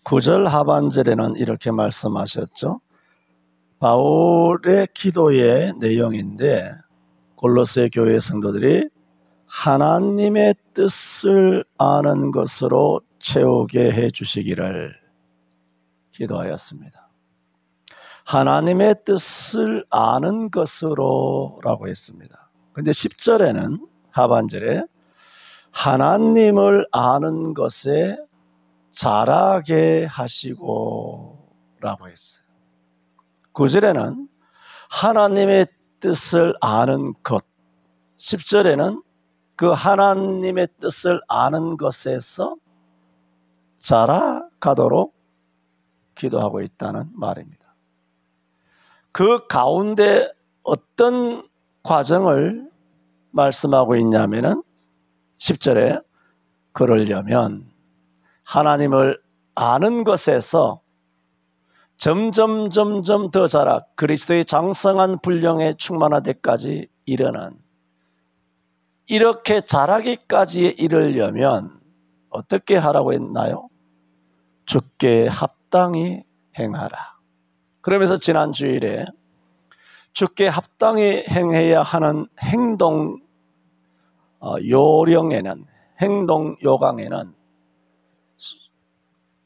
9절 하반절에는 이렇게 말씀하셨죠. 바울의 기도의 내용인데 골로새 교회 성도들이 하나님의 뜻을 아는 것으로 채우게 해주시기를 기도하였습니다. 하나님의 뜻을 아는 것으로 라고 했습니다. 근데 10절에는 하반절에 하나님을 아는 것에 자라게 하시고 라고 했어요. 9절에는 하나님의 뜻을 아는 것, 10절에는 그 하나님의 뜻을 아는 것에서 자라가도록 기도하고 있다는 말입니다. 그 가운데 어떤 과정을 말씀하고 있냐면은 10절에 그러려면 하나님을 아는 것에서 점점 더 자라 그리스도의 장성한 분량에 충만하되까지 이르는, 이렇게 자라기까지 이르려면 어떻게 하라고 했나요? 주께 합당히 행하라. 그러면서 지난 주일에 주께 합당히 행해야 하는 행동 요령에는, 행동 요강에는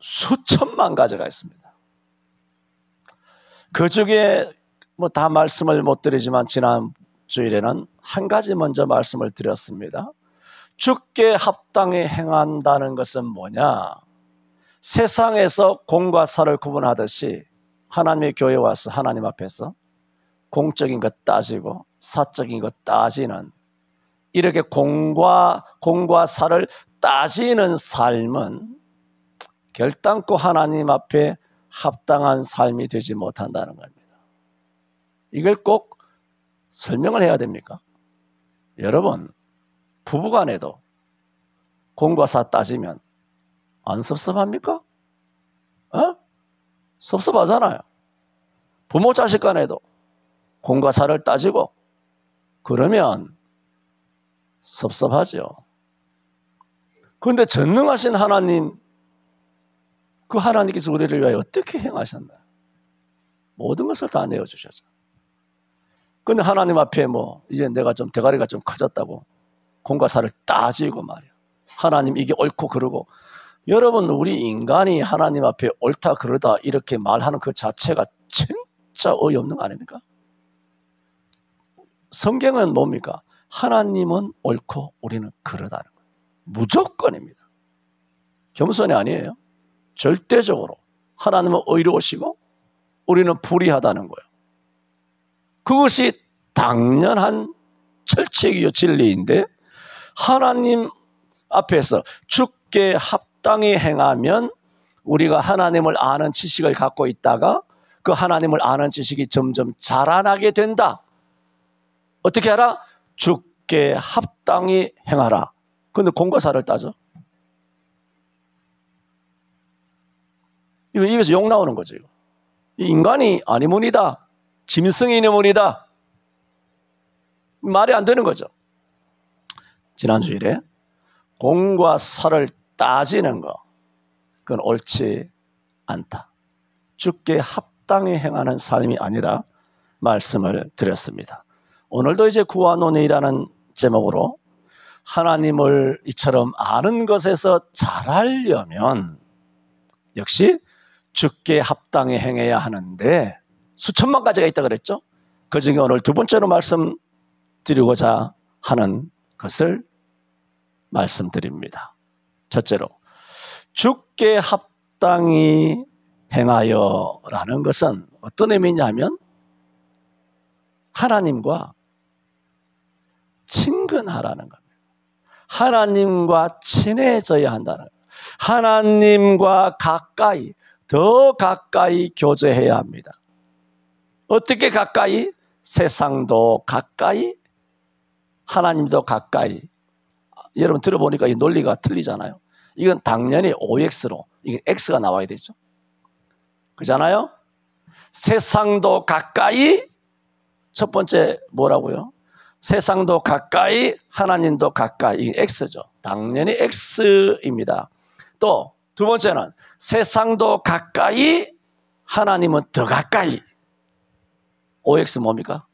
수천만 가지가 있습니다. 그 중에 뭐 다 말씀을 못 드리지만 지난 주일에는 한 가지 먼저 말씀을 드렸습니다. 주께 합당히 행한다는 것은 뭐냐? 세상에서 공과 사를 구분하듯이 하나님의 교회에 와서 하나님 앞에서 공적인 것 따지고 사적인 것 따지는, 이렇게 공과 사를 따지는 삶은 결단코 하나님 앞에 합당한 삶이 되지 못한다는 겁니다. 이걸 꼭 설명을 해야 됩니까? 여러분, 부부간에도 공과 사 따지면 안 섭섭합니까? 섭섭하잖아요. 부모 자식 간에도 공과 사를 따지고 그러면 섭섭하죠. 그런데 전능하신 하나님, 그 하나님께서 우리를 위하여 어떻게 행하셨나? 모든 것을 다 내어주셨죠. 그런데 하나님 앞에 이제 내가 좀 대가리가 좀 커졌다고 공과 사를 따지고 말이야. 하나님 이게 옳고 그러고. 여러분, 우리 인간이 하나님 앞에 옳다 그러다 이렇게 말하는 그 자체가 진짜 어이없는 거 아닙니까? 성경은 뭡니까? 하나님은 옳고 우리는 그러다는 거예요. 무조건입니다. 겸손이 아니에요. 절대적으로 하나님은 의로우시고 우리는 불의하다는 거예요. 그것이 당연한 철칙이요 진리인데, 하나님 앞에서 주께 합당히 행하면 우리가 하나님을 아는 지식을 갖고 있다가 그 하나님을 아는 지식이 점점 자라나게 된다. 어떻게 하라? 주께 합당히 행하라. 그런데 공과 사를 따져? 이거 입에서 욕 나오는 거죠. 이거. 인간이 아니문이다. 짐승이니문이다. 말이 안 되는 거죠. 지난 주일에 공과 사를 따지는 거, 그건 옳지 않다. 주께 합당히 행하는 삶이 아니라 말씀을 드렸습니다. 오늘도 이제 구하노니라는 제목으로 하나님을 이처럼 아는 것에서 자라려면 역시 주께 합당히 행해야 하는데 수천만 가지가 있다 그랬죠. 그 중에 오늘 두 번째로 말씀드리고자 하는 것을 말씀드립니다. 첫째로, 주께 합당히 행하여라는 것은 어떤 의미냐면 하나님과 친근하라는 겁니다. 하나님과 친해져야 한다는 거예요. 하나님과 가까이, 더 가까이 교제해야 합니다. 어떻게 가까이? 세상도 가까이, 하나님도 가까이. 여러분 들어보니까 이 논리가 틀리잖아요. 이건 당연히 OX로, 이게 X가 나와야 되죠. 그렇잖아요? 세상도 가까이, 첫 번째 뭐라고요? 세상도 가까이, 하나님도 가까이. 이게 X죠. 당연히 X입니다. 또 두 번째는 세상도 가까이, 하나님은 더 가까이. OX 뭡니까?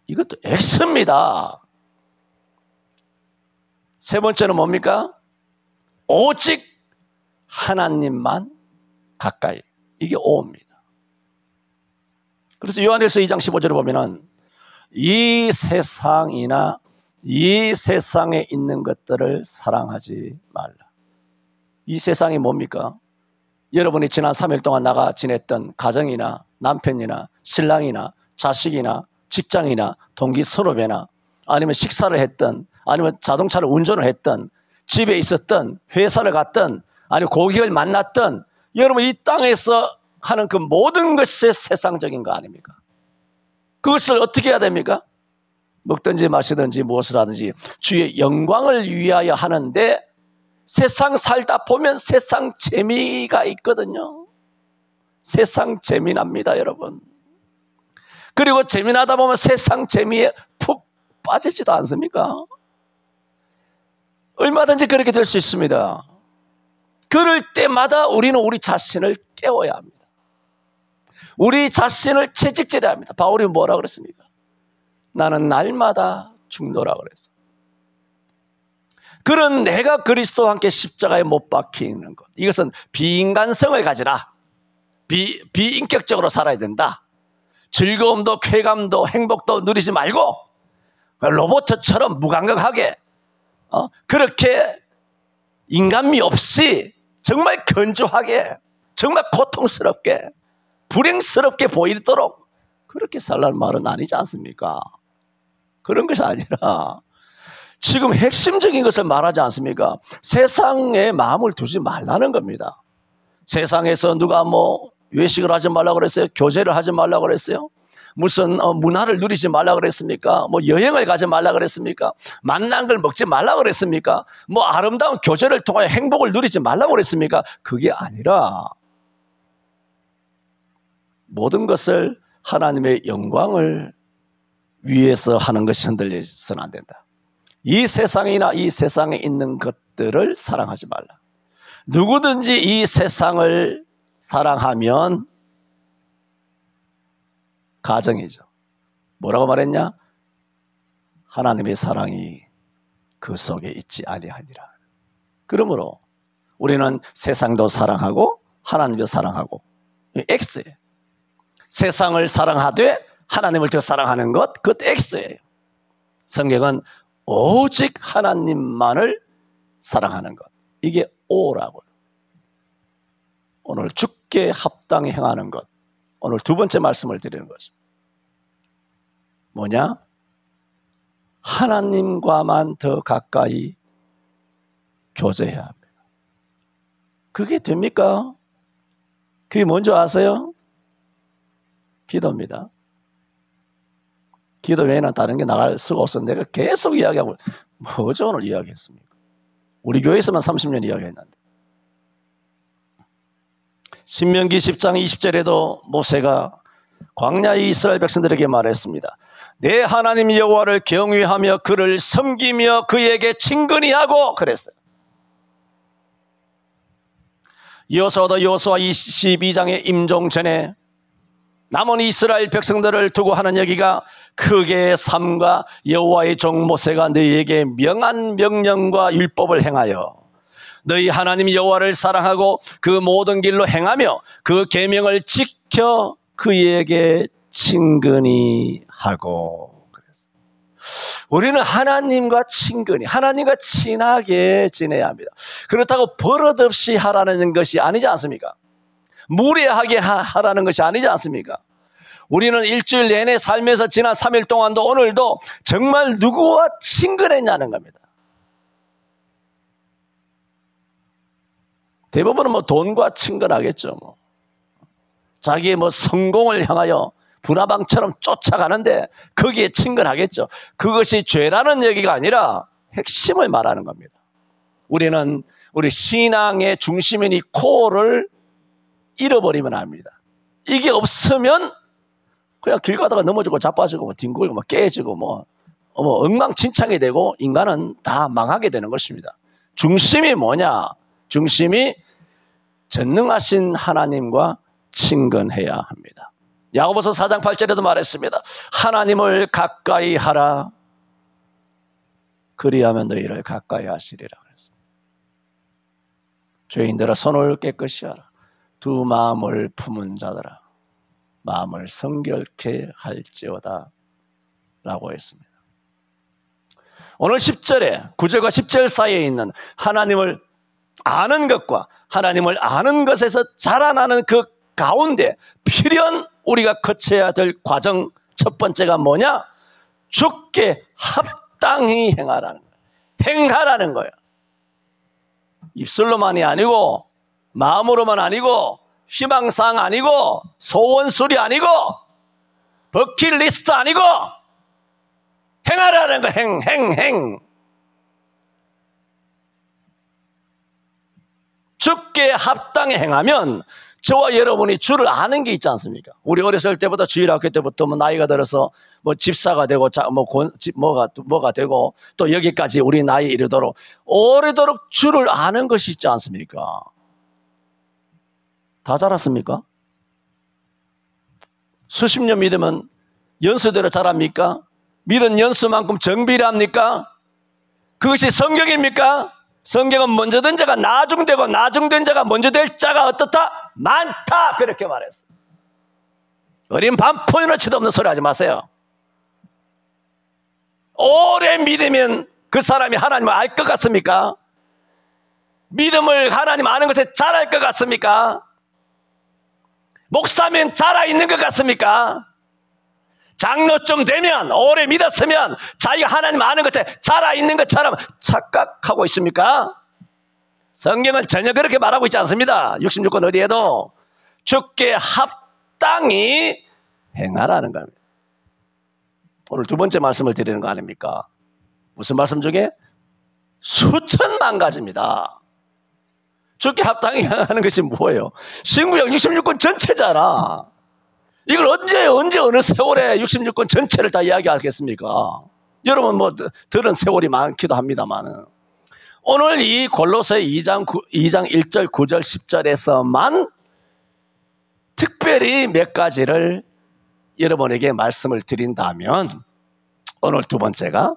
이것도 X입니다. 세 번째는 뭡니까? 오직 하나님만 가까이. 이게 O입니다. 그래서 요한일서 2장 15절에 보면은 이 세상이나 이 세상에 있는 것들을 사랑하지 말라. 이 세상이 뭡니까? 여러분이 지난 3일 동안 나가 지냈던 가정이나 남편이나 신랑이나 자식이나 직장이나 동기 선후배나 아니면 식사를 했던 아니면 자동차를 운전을 했던 집에 있었던 회사를 갔던 아니면 고객을 만났던 여러분 이 땅에서 하는 그 모든 것이 세상적인 거 아닙니까? 그것을 어떻게 해야 됩니까? 먹든지 마시든지 무엇을 하든지 주의 영광을 위하여 하는데 세상 살다 보면 세상 재미가 있거든요. 세상 재미납니다, 여러분. 그리고 재미나다 보면 세상 재미에 푹 빠지지도 않습니까? 얼마든지 그렇게 될 수 있습니다. 그럴 때마다 우리는 우리 자신을 깨워야 합니다. 우리 자신을 채찍질해야 합니다. 바울이 뭐라 그랬습니까? 나는 날마다 죽노라 그랬어. 그런 내가 그리스도와 함께 십자가에 못 박히는 것. 이것은 비인간성을 가지라. 비인격적으로 살아야 된다. 즐거움도 쾌감도 행복도 누리지 말고 로봇처럼 무감각하게 그렇게 인간미 없이 정말 건조하게 정말 고통스럽게 불행스럽게 보이도록 그렇게 살라는 말은 아니지 않습니까? 그런 것이 아니라 지금 핵심적인 것을 말하지 않습니까? 세상에 마음을 두지 말라는 겁니다. 세상에서 누가 뭐 외식을 하지 말라고 그랬어요? 교제를 하지 말라고 그랬어요? 무슨 문화를 누리지 말라고 그랬습니까? 뭐 여행을 가지 말라고 그랬습니까? 맛난 걸 먹지 말라고 그랬습니까? 뭐 아름다운 교제를 통하여 행복을 누리지 말라고 그랬습니까? 그게 아니라 모든 것을 하나님의 영광을 위해서 하는 것이 흔들려서는 안 된다. 이 세상이나 이 세상에 있는 것들을 사랑하지 말라. 누구든지 이 세상을 사랑하면 가정이죠. 뭐라고 말했냐? 하나님의 사랑이 그 속에 있지 아니하니라. 그러므로 우리는 세상도 사랑하고 하나님도 사랑하고 X예요. 세상을 사랑하되 하나님을 더 사랑하는 것, 그것도 X예요. 성경은 오직 하나님만을 사랑하는 것, 이게 O라고요. 오늘 주께 합당히 행하는 것, 오늘 두 번째 말씀을 드리는 것입니다. 뭐냐? 하나님과만 더 가까이 교제해야 합니다. 그게 됩니까? 그게 뭔지 아세요? 기도입니다. 기도 외에는 다른 게 나갈 수가 없어. 내가 계속 이야기하고 뭐죠 오늘 이야기했습니까? 우리 교회에서만 30년 이야기했는데 신명기 10장 20절에도 모세가 광야의 이스라엘 백성들에게 말했습니다. 내 하나님 여호와를 경외하며 그를 섬기며 그에게 친근히 하고 그랬어요. 여호수아도 여호수아 22장의 임종 전에 남은 이스라엘 백성들을 두고 하는 얘기가 크게 삼가 여호와의 종 모세가 너희에게 명한 명령과 율법을 행하여 너희 하나님 여호와를 사랑하고 그 모든 길로 행하며 그 계명을 지켜 그에게 친근히 하고 그랬어요. 우리는 하나님과 친근히 하나님과 친하게 지내야 합니다. 그렇다고 버릇없이 하라는 것이 아니지 않습니까? 무례하게 하라는 것이 아니지 않습니까? 우리는 일주일 내내 살면서 지난 3일 동안도 오늘도 정말 누구와 친근했냐는 겁니다. 대부분은 뭐 돈과 친근하겠죠. 뭐. 자기의 뭐 성공을 향하여 분화방처럼 쫓아가는데 거기에 친근하겠죠. 그것이 죄라는 얘기가 아니라 핵심을 말하는 겁니다. 우리는 우리 신앙의 중심인 이 코어를 잃어버리면 압니다. 이게 없으면 그냥 길 가다가 넘어지고 자빠지고 뭐 뒹굴고 뭐 깨지고 뭐 엉망진창이 되고 인간은 다 망하게 되는 것입니다. 중심이 뭐냐? 중심이 전능하신 하나님과 친근해야 합니다. 야고보서 4장 8절에도 말했습니다. 하나님을 가까이 하라. 그리하면 너희를 가까이 하시리라 그랬습니다. 죄인들아 손을 깨끗이 하라. 두 마음을 품은 자들아 마음을 성결케 할지어다 라고 했습니다. 오늘 10절에 9절과 10절 사이에 있는 하나님을 아는 것과 하나님을 아는 것에서 자라나는 그 가운데 필연 우리가 거쳐야 될 과정 첫 번째가 뭐냐? 주께 합당히 행하라는 거예요. 행하라는 거예요. 입술로만이 아니고 마음으로만 아니고 희망사항 아니고 소원술이 아니고 버킷리스트 아니고 행하라는 거. 행. 주께 합당히 행하면 저와 여러분이 주를 아는 게 있지 않습니까? 우리 어렸을 때부터 주일학교 때부터 나이가 들어서 집사가 되고 뭐가 되고 또 여기까지 우리 나이 이르도록 오래도록 주를 아는 것이 있지 않습니까? 다 자랐습니까? 수십 년 믿으면 연수대로 자랍니까? 믿은 연수만큼 정비랍니까? 그것이 성경입니까? 성경은 먼저 된 자가 나중되고 나중된 자가 먼저 될 자가 어떻다? 많다. 그렇게 말했어요. 어린 반포인어치도 없는 소리 하지 마세요. 오래 믿으면 그 사람이 하나님을 알 것 같습니까? 믿음을 하나님 아는 것에 잘할 것 같습니까? 목사면 잘하 있는 것 같습니까? 장로쯤 되면 오래 믿었으면 자기가 하나님 아는 것에 잘하 있는 것처럼 착각하고 있습니까? 성경은 전혀 그렇게 말하고 있지 않습니다. 66권 어디에도 주께 합당히 행하라는 겁니다. 오늘 두 번째 말씀을 드리는 거 아닙니까? 무슨 말씀 중에? 수천만 가지입니다. 주께 합당히 행하는 것이 뭐예요? 신구약 66권 전체잖아. 이걸 언제 어느 세월에 66권 전체를 다 이야기하겠습니까? 여러분 들은 세월이 많기도 합니다만 오늘 이 골로새 2장 1절 9절 10절에서만 특별히 몇 가지를 여러분에게 말씀을 드린다면 오늘 두 번째가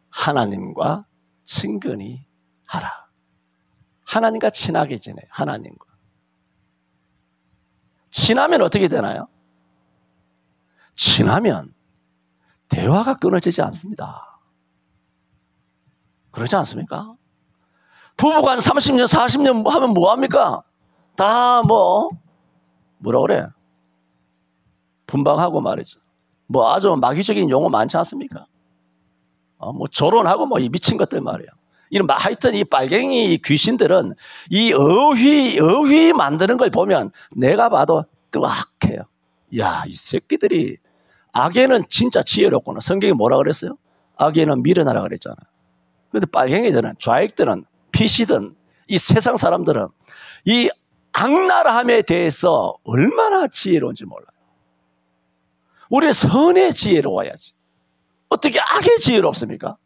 하나님과 친근히 하라. 하나님과 친하게 지내. 하나님과 친하면 어떻게 되나요? 친하면 대화가 끊어지지 않습니다. 그러지 않습니까? 부부가 한 30년 40년 하면 뭐합니까? 다 뭐라 그래? 분방하고 말이죠. 아주 마귀적인 용어 많지 않습니까? 조론하고 이 미친 것들 말이야. 하여튼 이 빨갱이 귀신들은 이 어휘 만드는 걸 보면 내가 봐도 뜨악해요. 야, 이 새끼들이 악에는 진짜 지혜롭구나. 성경이 뭐라 그랬어요? 악에는 미련하라 그랬잖아. 그런데 빨갱이들은 좌익들은 피시든 이 세상 사람들은 이 악나라함에 대해서 얼마나 지혜로운지 몰라요. 우리는 선의 지혜로워야지. 어떻게 악의 지혜롭습니까?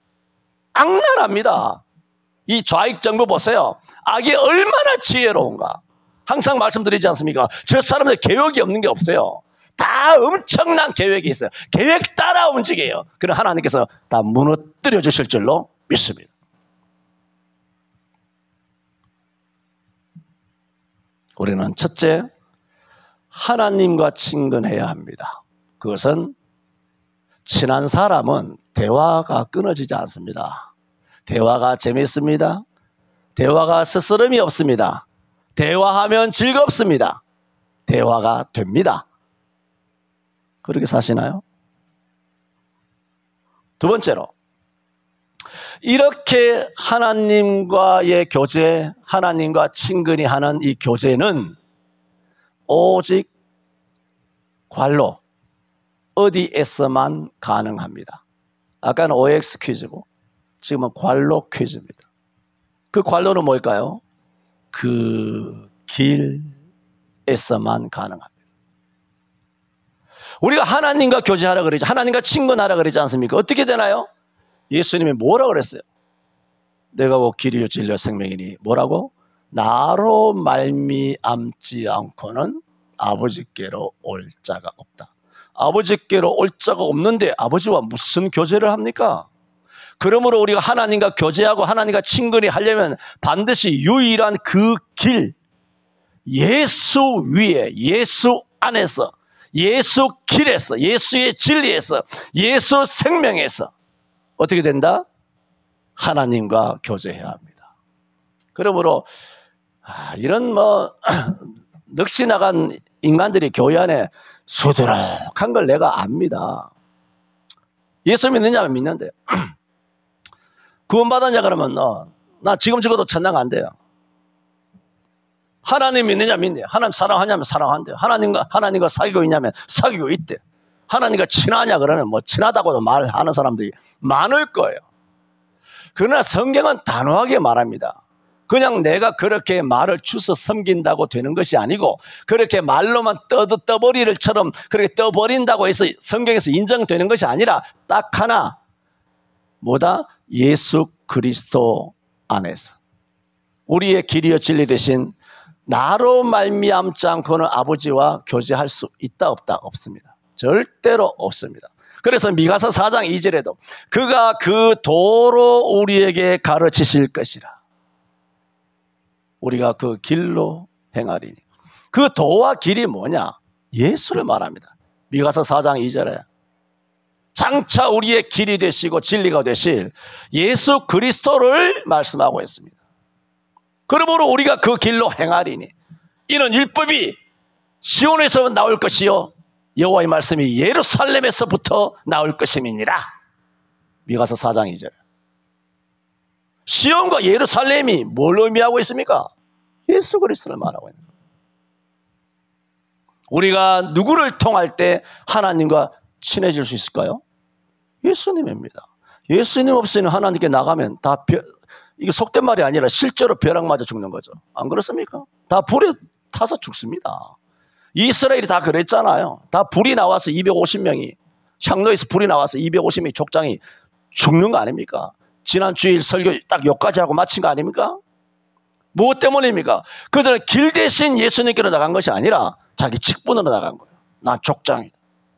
악나라입니다. 이 좌익 정부 보세요. 악이 얼마나 지혜로운가. 항상 말씀드리지 않습니까? 저 사람들 계획이 없는 게 없어요. 다 엄청난 계획이 있어요. 계획 따라 움직여요. 그럼 하나님께서 다 무너뜨려 주실 줄로 믿습니다. 우리는 첫째, 하나님과 친근해야 합니다. 그것은 친한 사람은 대화가 끊어지지 않습니다. 대화가 재밌습니다. 대화가 스스럼이 없습니다. 대화하면 즐겁습니다. 대화가 됩니다. 그렇게 사시나요? 두 번째로, 이렇게 하나님과의 교제, 하나님과 친근히 하는 이 교제는 오직 관로, 어디에서만 가능합니다. 아까는 OX 퀴즈고 지금은 관로 퀴즈입니다. 그 관로는 뭘까요? 그 길에서만 가능합니다. 우리가 하나님과 교제하라 그러지, 하나님과 친근하라 그러지 않습니까? 어떻게 되나요? 예수님이 뭐라 그랬어요? 내가 곧 길이요 진리요 생명이니 뭐라고? 나로 말미암지 않고는 아버지께로 올 자가 없다. 아버지께로 올 자가 없는데 아버지와 무슨 교제를 합니까? 그러므로 우리가 하나님과 교제하고 하나님과 친근히 하려면 반드시 유일한 그 길, 예수 위에, 예수 안에서, 예수 길에서, 예수의 진리에서, 예수 생명에서 어떻게 된다? 하나님과 교제해야 합니다. 그러므로 이런 넋이 나간 인간들이 교회 안에 수두룩한 걸 내가 압니다. 예수 믿느냐면 믿는데요. 구원받았냐 그러면 나 지금 죽어도 천당 안 돼요. 하나님 믿느냐 믿네요. 하나님 사랑하냐면 사랑한대요. 하나님과 사귀고 있냐면 사귀고 있대. 하나님과 친하냐 그러면 친하다고도 말하는 사람들이 많을 거예요. 그러나 성경은 단호하게 말합니다. 그냥 내가 그렇게 말을 주워 섬긴다고 되는 것이 아니고 그렇게 말로만 떠버리를처럼 그렇게 떠버린다고 해서 성경에서 인정되는 것이 아니라 딱 하나, 뭐다? 예수 그리스도 안에서 우리의 길이요 진리 되신 나로 말미암지 않고는 아버지와 교제할 수 있다 없다? 없습니다. 절대로 없습니다. 그래서 미가서 4장 2절에도 그가 그 도로 우리에게 가르치실 것이라. 우리가 그 길로 행하리니. 그 도와 길이 뭐냐? 예수를 말합니다. 미가서 4장 2절에 장차 우리의 길이 되시고 진리가 되실 예수 그리스도를 말씀하고 있습니다. 그러므로 우리가 그 길로 행하리니 이는 율법이 시온에서 나올 것이요 여호와의 말씀이 예루살렘에서부터 나올 것임이니라. 미가서 4장 2절. 시온과 예루살렘이 뭘 의미하고 있습니까? 예수 그리스도를 말하고 있는 거예요. 우리가 누구를 통할 때 하나님과 친해질 수 있을까요? 예수님입니다. 예수님 없이는 하나님께 나가면 다 이게 속된 말이 아니라 실제로 벼락 맞아 죽는 거죠. 안 그렇습니까? 다 불에 타서 죽습니다. 이스라엘이 다 그랬잖아요. 다 불이 나와서 250명이 향로에서 불이 나와서 250명이 족장이 죽는 거 아닙니까? 지난 주일 설교 딱 여기까지 하고 마친 거 아닙니까? 무엇 때문입니까? 그들은 길 대신 예수님께로 나간 것이 아니라 자기 직분으로 나간 거예요. 난 족장이다.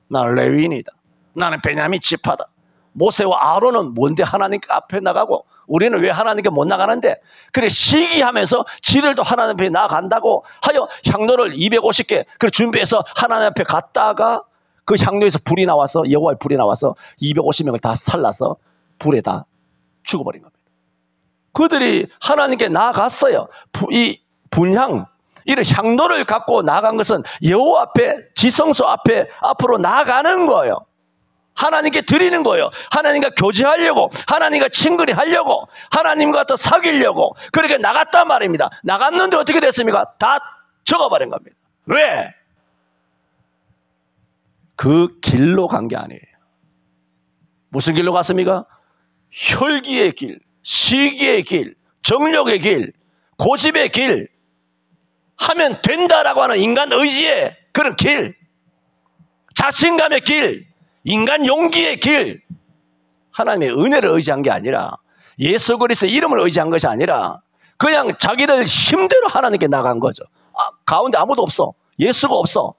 나는 레위인이다. 나는 베냐민 지파다. 모세와 아론은 뭔데 하나님 앞에 나가고 우리는 왜 하나님께 못 나가는데? 그래 시기하면서 지들도 하나님 앞에 나간다고 하여 향로를 250개 준비해서 하나님 앞에 갔다가 그 향로에서 불이 나와서 여호와의 불이 나와서 250명을 다 살라서 불에 다 죽어버린 겁니다. 그들이 하나님께 나아갔어요. 이 분향 이런 향로를 갖고 나간 것은 여호와 앞에 지성소 앞에 앞으로 나아가는 거예요. 하나님께 드리는 거예요. 하나님과 교제하려고, 하나님과 친근히 하려고, 하나님과 더 사귀려고 그렇게 나갔단 말입니다. 나갔는데 어떻게 됐습니까? 다 죽어버린 겁니다. 왜? 그 길로 간 게 아니에요. 무슨 길로 갔습니까? 혈기의 길, 시기의 길, 정욕의 길, 고집의 길, 하면 된다라고 하는 인간 의지의 그런 길, 자신감의 길, 인간 용기의 길, 하나님의 은혜를 의지한 게 아니라 예수 그리스도의 이름을 의지한 것이 아니라 그냥 자기들 힘대로 하나님께 나간 거죠. 가운데 아무도 없어. 예수가 없어.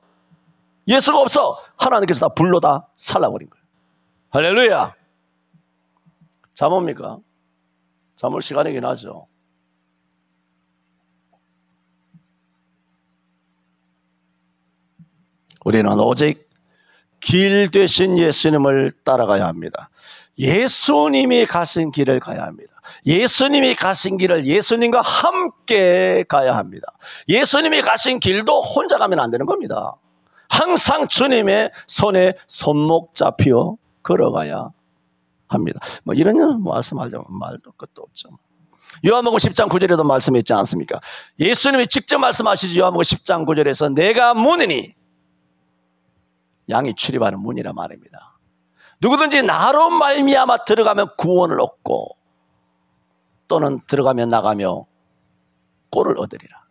예수가 없어. 하나님께서 다 불로 다 살라버린 거예요. 할렐루야. 잠 옵니까? 잠 올 시간이긴 하죠. 우리는 오직 길 되신 예수님을 따라가야 합니다. 예수님이 가신 길을 가야 합니다. 예수님이 가신 길을 예수님과 함께 가야 합니다. 예수님이 가신 길도 혼자 가면 안 되는 겁니다. 항상 주님의 손에 손목 잡혀 걸어가야 합니다. 이런 말씀하자면 말도 끝도 없죠. 요한복음 10장 9절에도 말씀했지 않습니까? 예수님이 직접 말씀하시죠. 요한복음 10장 9절에서 내가 문이니, 양이 출입하는 문이라 말입니다. 누구든지 나로 말미암아 들어가면 구원을 얻고 또는 들어가며 나가며 꼴을 얻으리라.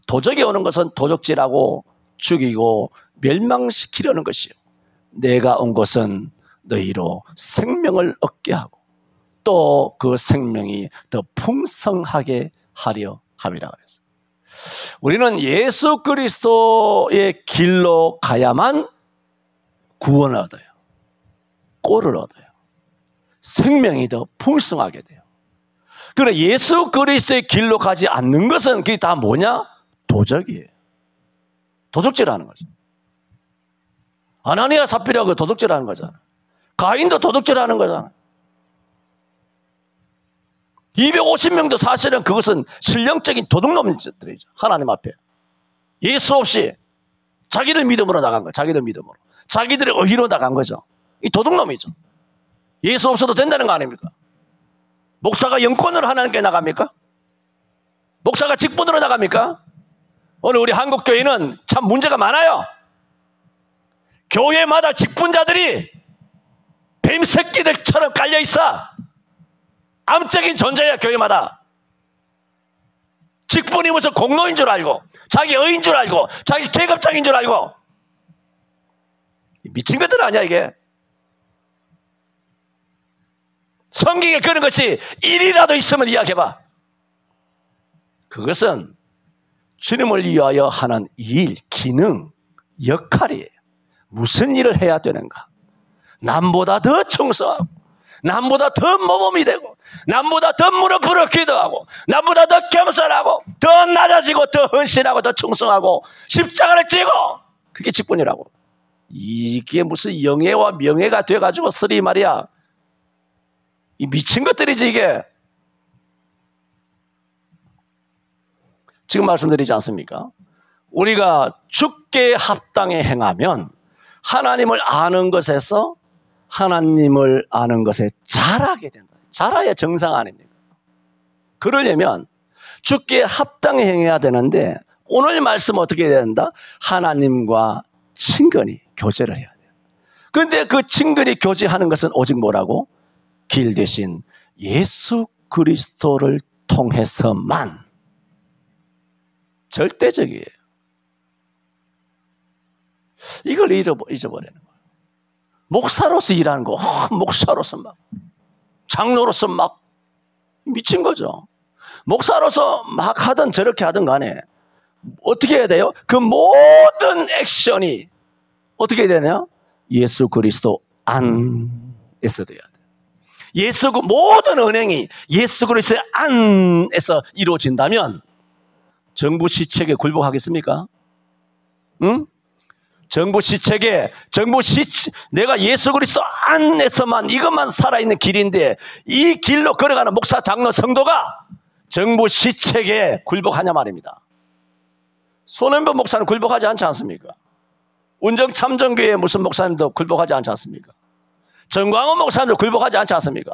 도적이 오는 것은 도적질하고 죽이고 멸망시키려는 것이요, 내가 온 것은 너희로 생명을 얻게 하고 또 그 생명이 더 풍성하게 하려 함이라 그랬어요. 우리는 예수 그리스도의 길로 가야만 구원을 얻어요. 꼴을 얻어요. 생명이 더 풍성하게 돼요. 그러나 예수 그리스도의 길로 가지 않는 것은 그게 다 뭐냐? 도적이에요. 도둑질하는 거죠. 아나니아 삽비라고 도둑질하는 거잖아. 가인도 도둑질하는 거잖아. 250명도 사실은 그것은 신령적인 도둑놈들이죠. 하나님 앞에. 예수 없이 자기들 믿음으로 나간 거예요. 자기들 믿음으로. 자기들의 의로 나간 거죠. 이 도둑놈이죠. 예수 없어도 된다는 거 아닙니까? 목사가 영권으로 하나님께 나갑니까? 목사가 직분으로 나갑니까? 오늘 우리 한국교회는 참 문제가 많아요. 교회마다 직분자들이 뱀새끼들처럼 깔려있어. 암적인 존재야. 교회마다. 직분이 무슨 공로인 줄 알고, 자기 의인 줄 알고, 자기 계급장인 줄 알고. 미친 것들 아니야 이게. 성경에 그런 것이 일이라도 있으면 이야기해봐. 그것은 주님을 위하여 하는 일, 기능, 역할이에요. 무슨 일을 해야 되는가? 남보다 더 충성하고, 남보다 더 모범이 되고, 남보다 더 무릎 꿇어 기도하고, 남보다 더 겸손하고, 더 낮아지고, 더 헌신하고, 더 충성하고, 십자가를 찌고. 그게 직분이라고. 이게 무슨 영예와 명예가 돼가지고 쓰리 말이야. 이 미친 것들이지 이게. 지금 말씀드리지 않습니까? 우리가 주께 합당히 행하면 하나님을 아는 것에서 하나님을 아는 것에 잘하게 된다. 잘해야 정상 아닙니까? 그러려면 주께 합당히 행해야 되는데 오늘 말씀 어떻게 해야 된다? 하나님과 친근히 교제를 해야 돼요. 그런데 그 친근히 교제하는 것은 오직 뭐라고? 길 대신 예수 그리스도를 통해서만. 절대적이에요. 이걸 잊어버리는 거예요. 목사로서 일하는 거, 목사로서 막, 장로로서 막 미친 거죠. 목사로서 막 하든 저렇게 하든 간에 어떻게 해야 돼요? 그 모든 액션이 어떻게 해야 되냐? 예수 그리스도 안에서 돼야 돼요. 모든 은행이 예수 그리스도의 안에서 이루어진다면 정부 시책에 굴복하겠습니까? 응? 내가 예수 그리스도 안에서만 이것만 살아있는 길인데 이 길로 걸어가는 목사, 장로, 성도가 정부 시책에 굴복하냐 말입니다. 손은보 목사는 굴복하지 않지 않습니까? 운정참정교회 무슨 목사님도 굴복하지 않지 않습니까? 정광훈 목사님도 굴복하지 않지 않습니까?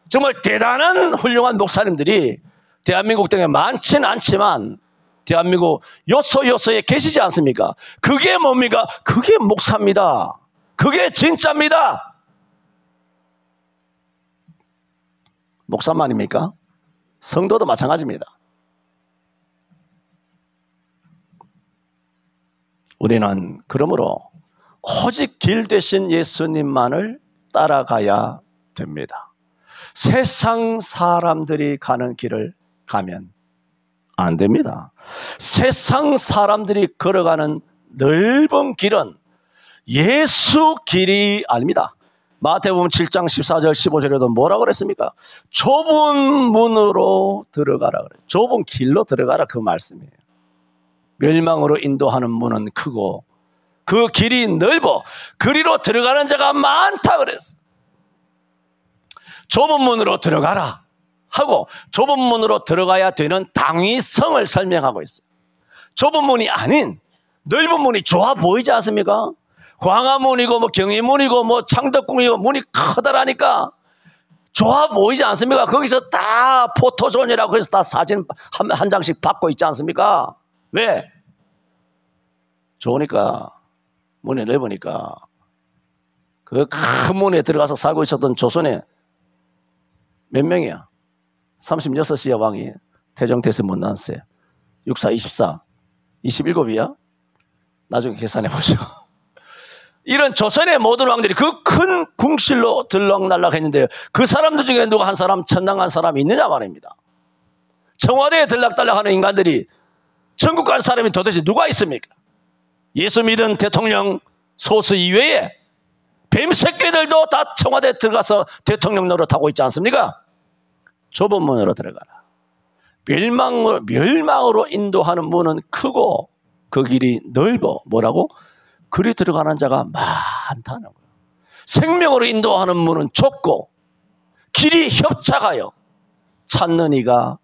정말 대단한 훌륭한 목사님들이 대한민국 땅에 많지는 않지만 대한민국 요소요소에 계시지 않습니까? 그게 뭡니까? 그게 목사입니다. 그게 진짜입니다. 목사만입니까? 성도도 마찬가지입니다. 우리는 그러므로 오직 길 되신 예수님만을 따라가야 됩니다. 세상 사람들이 가는 길을 가면 안 됩니다. 세상 사람들이 걸어가는 넓은 길은 예수 길이 아닙니다. 마태복음 7장 14절 15절에도 뭐라고 그랬습니까? 좁은 문으로 들어가라 그래요. 좁은 길로 들어가라 그 말씀이에요. 멸망으로 인도하는 문은 크고 그 길이 넓어 그리로 들어가는 자가 많다 그랬어. 좁은 문으로 들어가라 하고 좁은 문으로 들어가야 되는 당위성을 설명하고 있어요. 좁은 문이 아닌 넓은 문이 좋아 보이지 않습니까? 광화문이고 뭐 경희문이고 뭐 창덕궁이고 문이 커다라니까 좋아 보이지 않습니까? 거기서 다 포토존이라고 해서 다 사진 한 장씩 받고 있지 않습니까? 왜? 좋으니까, 문이 넓으니까. 그 큰 문에 들어가서 살고 있었던 조선에 몇 명이야? 36이야 왕이. 태정태세 못 나왔어요. 64, 24, 27이야? 나중에 계산해 보죠. 이런 조선의 모든 왕들이 그 큰 궁실로 들락날락 했는데 그 사람들 중에 누가 한 사람 천당한 사람이 있느냐 말입니다. 청와대에 들락달락하는 인간들이 천국 갈 사람이 도대체 누가 있습니까? 예수 믿은 대통령 소수 이외에 뱀 새끼들도 다 청와대에 들어가서 대통령 노릇하고 있지 않습니까? 좁은 문으로 들어가라. 멸망으로 인도하는 문은 크고 그 길이 넓어. 뭐라고? 그리 들어가는 자가 많다는 거예요. 생명으로 인도하는 문은 좁고 길이 협착하여 찾는 이가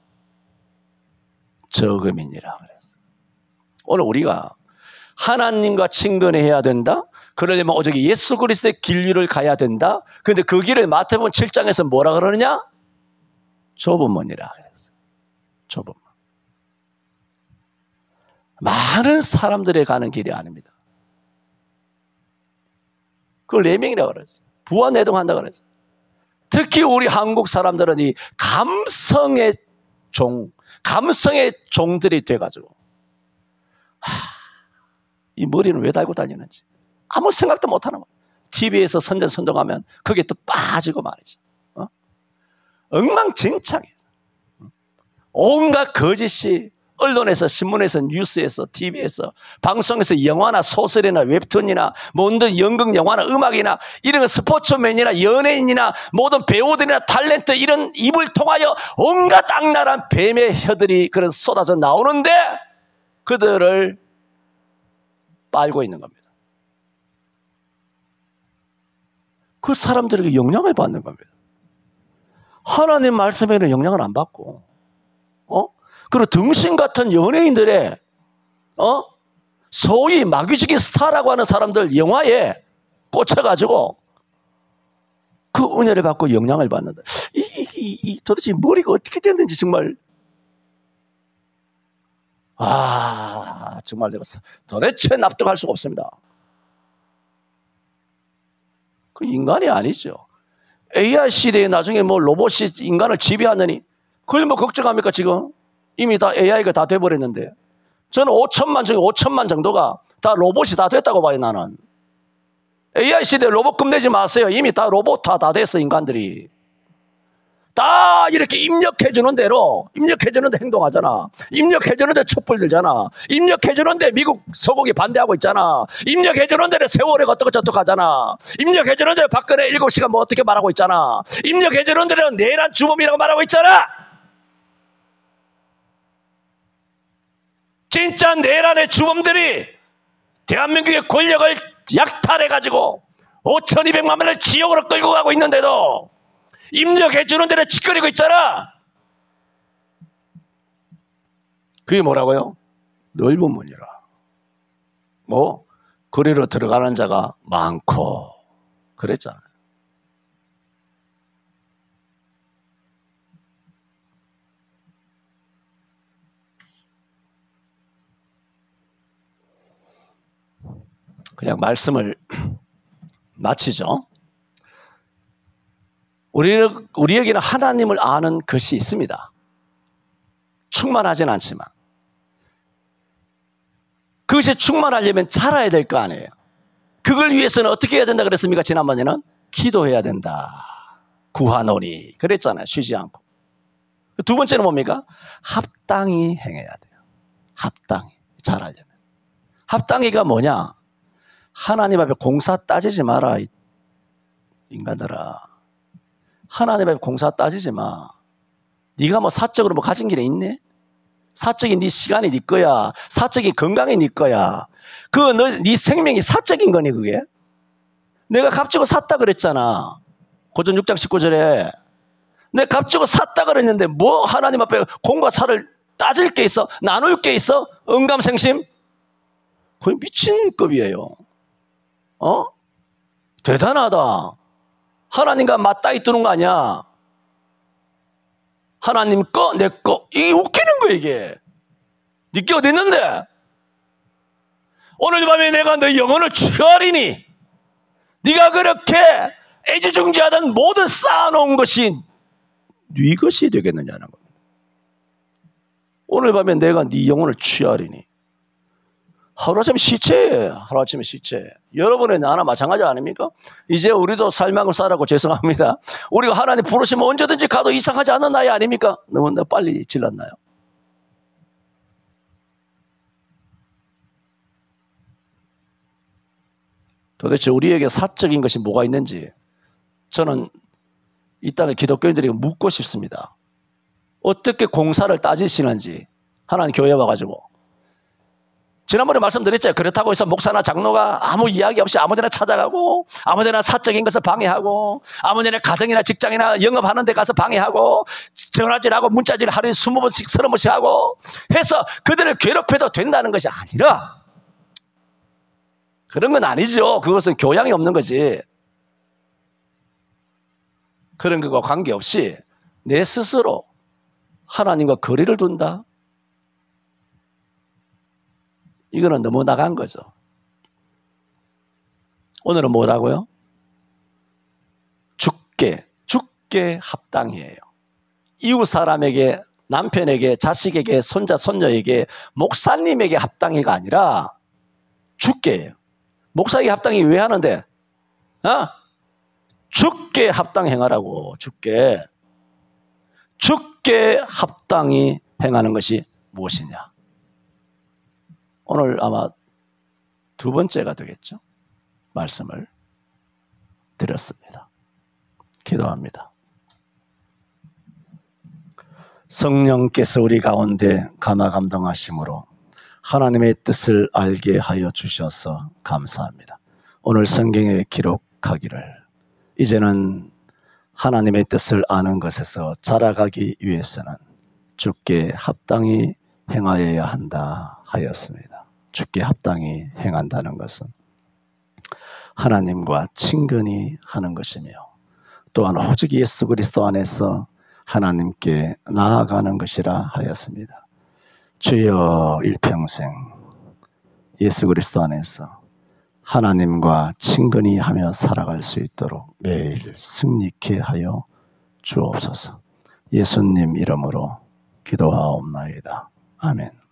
적음이니라 그랬어요. 오늘 우리가 하나님과 친근해야 된다. 그러려면 오직 예수 그리스도의 길 위를 가야 된다. 그런데 그 길을 마태복음 7장에서 뭐라 그러느냐? 좁은 문이라 그랬어요. 좁은 문. 많은 사람들이 가는 길이 아닙니다. 그걸 내명이라고 그랬어요. 부화내동한다 그랬어요. 특히 우리 한국 사람들은 이 감성의 종들이 돼가지고 이 머리는 왜 달고 다니는지 아무 생각도 못하는 거예요. TV에서 선전선동하면 거기에 또 빠지고 말이죠. 엉망진창이에요. 온갖 거짓이 언론에서, 신문에서, 뉴스에서, TV에서, 방송에서 영화나 소설이나 웹툰이나 모든 연극 영화나 음악이나 이런 거 스포츠맨이나 연예인이나 모든 배우들이나 탤런트 이런 입을 통하여 온갖 악랄한 뱀의 혀들이 그런 쏟아져 나오는데 그들을 빨고 있는 겁니다. 그 사람들에게 영향을 받는 겁니다. 하나님 말씀에는 영향을 안 받고 그리고 등신 같은 연예인들의 소위 마귀적인 스타라고 하는 사람들 영화에 꽂혀가지고 그 은혜를 받고 영향을 받는다. 도대체 머리가 어떻게 됐는지 정말 정말 내가 도대체 납득할 수가 없습니다. 그 인간이 아니죠. AI 시대에 나중에 뭐 로봇이 인간을 지배하느니 그걸 뭐 걱정합니까 지금? 이미 다 AI가 다 돼버렸는데 저는 5천만 중에 5천만 정도가 다 로봇이 다 됐다고 봐요. 나는 AI 시대에 로봇 겁내지 마세요. 이미 다 로봇 다 됐어. 인간들이 다 이렇게 입력해주는 대로 입력해주는데 행동하잖아. 입력해주는데 촛불 들잖아. 입력해주는데 미국 소국이 반대하고 있잖아. 입력해주는 대로 세월호가 어떡저떡 하잖아. 입력해주는 대로 박근혜 7시간 뭐 어떻게 말하고 있잖아. 입력해주는 대로 내란 주범이라고 말하고 있잖아. 진짜 내란의 주범들이 대한민국의 권력을 약탈해가지고 5,200만 명을 지옥으로 끌고 가고 있는데도 입력해주는 대로 짓거리고 있잖아. 그게 뭐라고요? 넓은 문이라. 뭐 거리로 들어가는 자가 많고 그랬잖아요. 그냥 말씀을 마치죠. 우리에게는 하나님을 아는 것이 있습니다. 충만하진 않지만 그것이 충만하려면 자라야 될 거 아니에요. 그걸 위해서는 어떻게 해야 된다 그랬습니까? 지난번에는 기도해야 된다. 구하노니 그랬잖아요. 쉬지 않고. 두 번째는 뭡니까? 합당히 행해야 돼요. 합당히 잘하려면. 합당히가 뭐냐? 하나님 앞에 공사 따지지 마라. 인간들아. 하나님 앞에 공사 따지지 마. 네가 뭐 사적으로 뭐 가진 게 있네? 사적인 네 시간이 네 거야. 사적인 건강이 네 거야. 네 생명이 사적인 거니 그게? 내가 값주고 샀다 그랬잖아. 고전 6장 19절에 내가 값주고 샀다 그랬는데 뭐 하나님 앞에 공과 사를 따질 게 있어? 나눌 게 있어? 언감생심? 거의 미친급이에요. 대단하다. 하나님과 맞닿아 두는 거 아니야. 하나님 거, 내 거. 이게 웃기는 거야 이게. 네 게 어디 있는데? 오늘 밤에 내가 너 영혼을 취하리니 네가 그렇게 애지중지하던 모든 쌓아놓은 것이 네 것이 되겠느냐는 겁니다. 오늘 밤에 내가 네 영혼을 취하리니 하루아침에 시체예요. 하루아침에 시체. 여러분의 나나 마찬가지 아닙니까? 이제 우리도 살만큼 살라고 죄송합니다. 우리가 하나님 부르시면 언제든지 가도 이상하지 않은 나이 아닙니까? 너무 빨리 질렀나요? 도대체 우리에게 사적인 것이 뭐가 있는지 저는 이 땅의 기독교인들에게 묻고 싶습니다. 어떻게 공사를 따지시는지 하나님 교회에 와가지고. 지난번에 말씀드렸잖아요. 그렇다고 해서 목사나 장로가 아무 이야기 없이 아무데나 찾아가고 아무데나 사적인 것을 방해하고 아무데나 가정이나 직장이나 영업하는 데 가서 방해하고 전화질하고 문자질 하루에 20번씩 30번씩 하고 해서 그들을 괴롭혀도 된다는 것이 아니라, 그런 건 아니죠. 그것은 교양이 없는 거지. 그런 것과 관계없이 내 스스로 하나님과 거리를 둔다? 이거는 너무 나간 거죠. 오늘은 뭐라고요? 죽게 합당이에요. 이웃 사람에게, 남편에게, 자식에게, 손자, 손녀에게, 목사님에게 합당이가 아니라 죽게예요. 목사에게 합당이 왜 하는데? 죽게 합당 행하라고. 죽게 합당히 행하는 것이 무엇이냐? 오늘 아마 두 번째가 되겠죠. 말씀을 드렸습니다. 기도합니다. 성령께서 우리 가운데 감화 감동하심으로 하나님의 뜻을 알게 하여 주셔서 감사합니다. 오늘 성경에 기록하기를 이제는 하나님의 뜻을 아는 것에서 자라가기 위해서는 주께 합당히 행하여야 한다 하였습니다. 주께 합당히 행한다는 것은 하나님과 친근히 하는 것이며 또한 오직 예수 그리스도 안에서 하나님께 나아가는 것이라 하였습니다. 주여 일평생 예수 그리스도 안에서 하나님과 친근히 하며 살아갈 수 있도록 매일 승리케 하여 주옵소서. 예수님 이름으로 기도하옵나이다. 아멘.